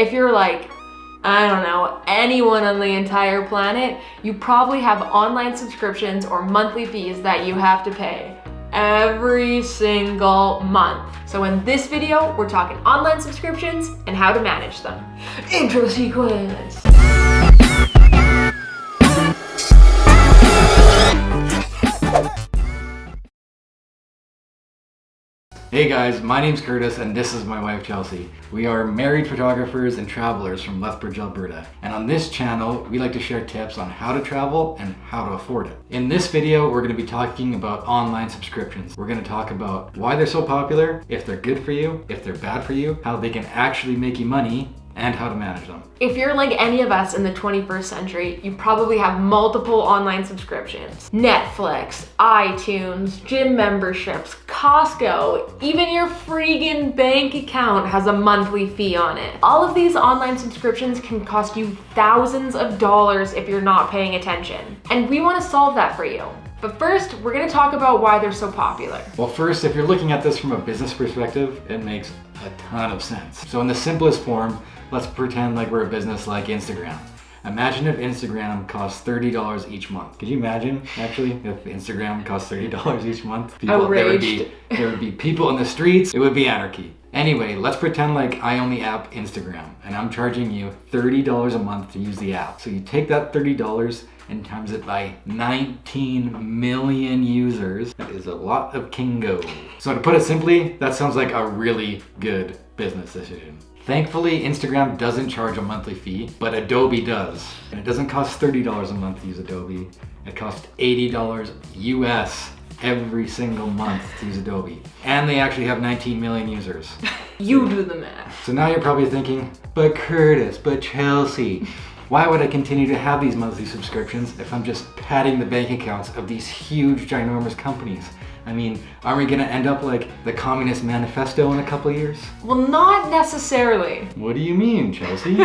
If you're like, I don't know, anyone on the entire planet, you probably have online subscriptions or monthly fees that you have to pay every single month. So in this video, we're talking online subscriptions and how to manage them. Intro sequence. Hey guys, my name's Kurtis and this is my wife Chelsey. We are married photographers and travelers from Lethbridge, Alberta. And on this channel, we like to share tips on how to travel and how to afford it. In this video, we're going to be talking about online subscriptions. We're going to talk about why they're so popular, if they're good for you, if they're bad for you, how they can actually make you money, and how to manage them. If you're like any of us in the 21st century, you probably have multiple online subscriptions. Netflix, iTunes, gym memberships, Costco, even your freaking bank account has a monthly fee on it. All of these online subscriptions can cost you thousands of dollars if you're not paying attention. And we want to solve that for you. But first, we're going to talk about why they're so popular. Well, first, if you're looking at this from a business perspective, it makes a ton of sense. So in the simplest form, let's pretend like we're a business like Instagram. Imagine if Instagram costs $30 each month. Could you imagine, actually, if Instagram costs $30 each month? Outraged. There would be people in the streets. It would be anarchy. Anyway, let's pretend like I own the app Instagram, and I'm charging you $30 a month to use the app. So you take that $30 and times it by 19 million users. That is a lot of kingo. So to put it simply, that sounds like a really good business decision. Thankfully, Instagram doesn't charge a monthly fee, but Adobe does. And it doesn't cost $30 a month to use Adobe. It costs $80 US every single month to use Adobe. And they actually have 19 million users. You do the math. So now you're probably thinking, but Kurtis, but Chelsey, why would I continue to have these monthly subscriptions if I'm just padding the bank accounts of these huge, ginormous companies? I mean, aren't we gonna end up like the Communist Manifesto in a couple years? Well, not necessarily. What do you mean, Chelsey?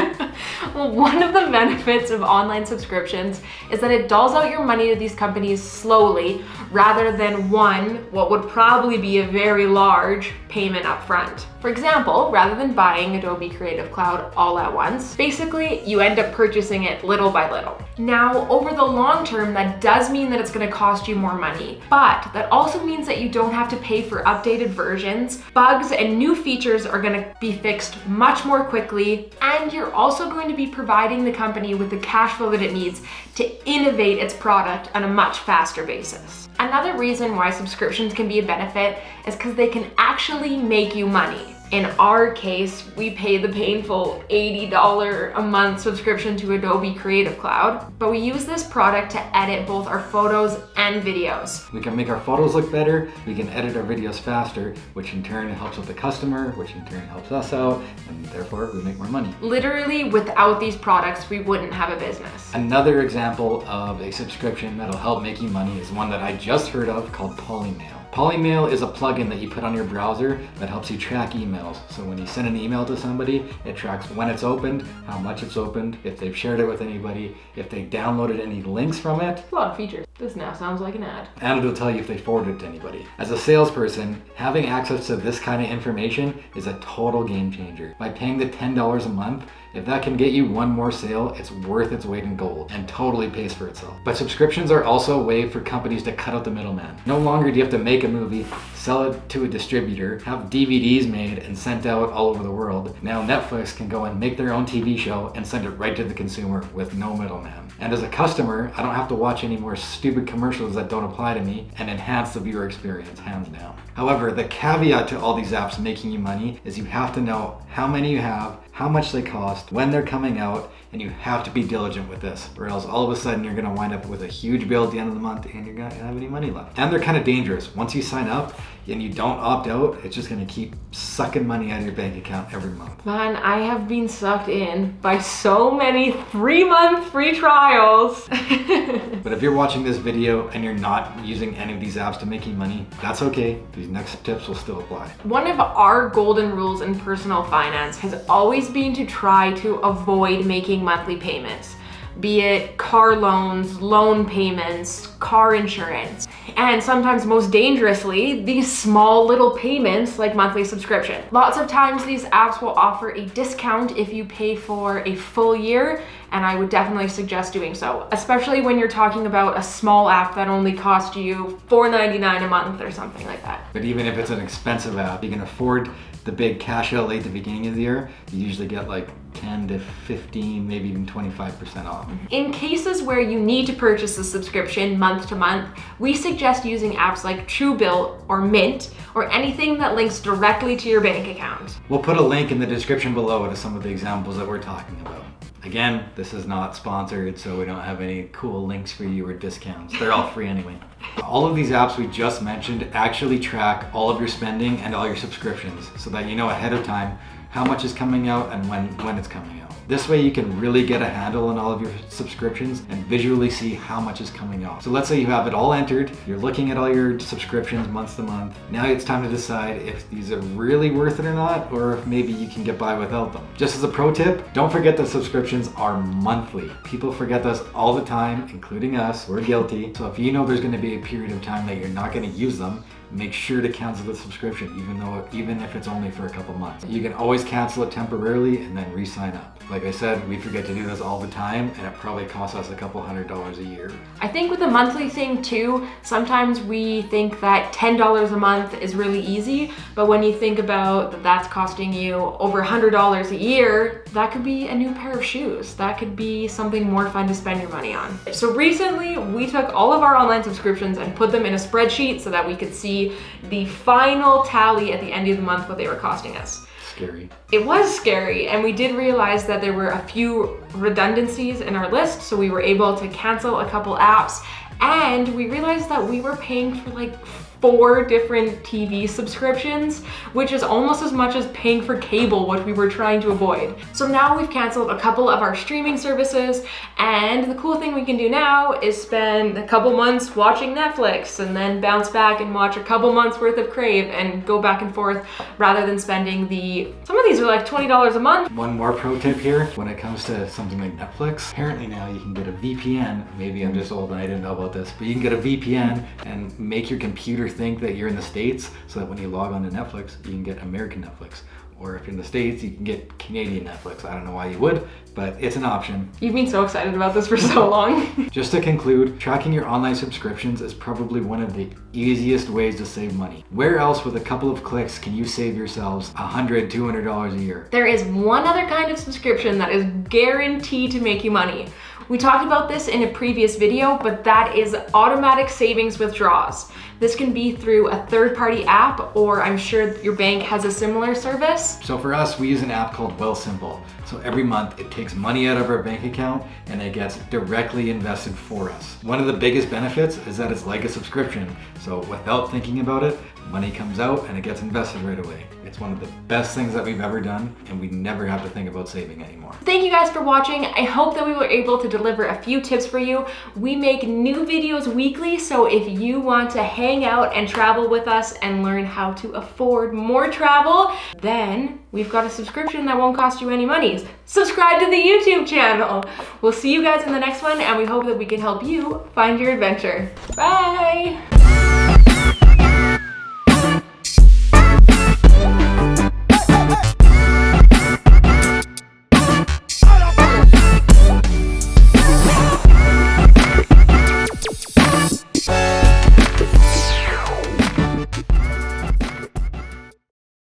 Well, one of the benefits of online subscriptions is that it doles out your money to these companies slowly rather than what would probably be a very large payment up front. For example, rather than buying Adobe Creative Cloud all at once, basically you end up purchasing it little by little. Now, over the long term, that does mean that it's gonna cost you more money, but that also means that you don't have to pay for updated versions. Bugs and new features are gonna be fixed much more quickly, and you're also going to be providing the company with the cash flow that it needs to innovate its product on a much faster basis. Another reason why subscriptions can be a benefit is because they can actually make you money. In our case, we pay the painful $80 a month subscription to Adobe Creative Cloud, but we use this product to edit both our photos and videos. We can make our photos look better, we can edit our videos faster, which in turn helps with the customer, which in turn helps us out, and therefore we make more money. Literally, without these products, we wouldn't have a business. Another example of a subscription that'll help make you money is one that I just heard of called Polymail. Polymail is a plugin that you put on your browser that helps you track emails. So when you send an email to somebody, it tracks when it's opened, how much it's opened, if they've shared it with anybody, if they downloaded any links from it. A lot of features. This now sounds like an ad. And it'll tell you if they forwarded it to anybody. As a salesperson, having access to this kind of information is a total game changer. By paying the $10 a month, if that can get you one more sale, it's worth its weight in gold and totally pays for itself. But subscriptions are also a way for companies to cut out the middleman. No longer do you have to make a movie, sell it to a distributor, have DVDs made and sent out all over the world. Now Netflix can go and make their own TV show and send it right to the consumer with no middleman. And as a customer, I don't have to watch any more stupid commercials that don't apply to me and enhance the viewer experience, hands down. However, the caveat to all these apps making you money is you have to know how many you have, how much they cost, when they're coming out, and you have to be diligent with this, or else all of a sudden you're gonna wind up with a huge bill at the end of the month and you're gonna have any money left. And they're kind of dangerous. Once you sign up and you don't opt out, it's just gonna keep sucking money out of your bank account every month. Man, I have been sucked in by so many 3-month free trials. But if you're watching this video and you're not using any of these apps to make you money, that's okay. These next tips will still apply. One of our golden rules in personal finance has always been to try to avoid making monthly payments, be it car loans, loan payments, car insurance. And sometimes most dangerously, these small little payments like monthly subscription. Lots of times these apps will offer a discount if you pay for a full year, and I would definitely suggest doing so, especially when you're talking about a small app that only cost you $4.99 a month or something like that. But even if it's an expensive app, you can afford the big cash outlay at the beginning of the year. You usually get like 10 to 15, maybe even 25% off. In cases where you need to purchase a subscription month to month, we suggest using apps like Truebill or Mint or anything that links directly to your bank account. We'll put a link in the description below to some of the examples that we're talking about. Again, this is not sponsored, so we don't have any cool links for you or discounts. They're all free anyway. All of these apps we just mentioned actually track all of your spending and all your subscriptions so that you know ahead of time how much is coming out and when it's coming out. This way you can really get a handle on all of your subscriptions and visually see how much is coming off. So let's say you have it all entered, you're looking at all your subscriptions month to month. Now it's time to decide if these are really worth it or not, or if maybe you can get by without them. Just as a pro tip, don't forget that subscriptions are monthly. People forget this all the time, including us, we're guilty. So if you know there's gonna be a period of time that you're not gonna use them, make sure to cancel the subscription, even if it's only for a couple months. You can always cancel it temporarily and then re-sign up. Like I said, we forget to do this all the time, and it probably costs us a couple $100s a year. I think with the monthly thing too, sometimes we think that $10 a month is really easy, but when you think about that that's costing you over $100 a year, that could be a new pair of shoes. That could be something more fun to spend your money on. So recently, we took all of our online subscriptions and put them in a spreadsheet so that we could see the final tally at the end of the month what they were costing us. Scary. It was scary, and we did realize that there were a few redundancies in our list, so we were able to cancel a couple apps, and we realized that we were paying for like 4 different TV subscriptions, which is almost as much as paying for cable, which we were trying to avoid. So now we've canceled a couple of our streaming services, and the cool thing we can do now is spend a couple months watching Netflix and then bounce back and watch a couple months worth of Crave and go back and forth rather than spending some of these are like $20 a month. One more pro tip here, when it comes to something like Netflix, apparently now you can get a VPN. Maybe I'm just old and I didn't know about this, but you can get a VPN and make your computer think that you're in the States, so that when you log on to Netflix, you can get American Netflix. Or if you're in the States, you can get Canadian Netflix. I don't know why you would, but it's an option. You've been so excited about this for so long. Just to conclude, tracking your online subscriptions is probably one of the easiest ways to save money. Where else with a couple of clicks can you save yourselves $100, $200 a year? There is one other kind of subscription that is guaranteed to make you money. We talked about this in a previous video, but that is automatic savings withdrawals. This can be through a third-party app, or I'm sure your bank has a similar service. So for us, we use an app called Wealthsimple. So every month it takes money out of our bank account and it gets directly invested for us. One of the biggest benefits is that it's like a subscription. So without thinking about it, money comes out and it gets invested right away. It's one of the best things that we've ever done, and we never have to think about saving anymore. Thank you guys for watching. I hope that we were able to deliver a few tips for you. We make new videos weekly, so if you want to hang out and travel with us and learn how to afford more travel, then we've got a subscription that won't cost you any money. Subscribe to the YouTube channel. We'll see you guys in the next one, and we hope that we can help you find your adventure. Bye!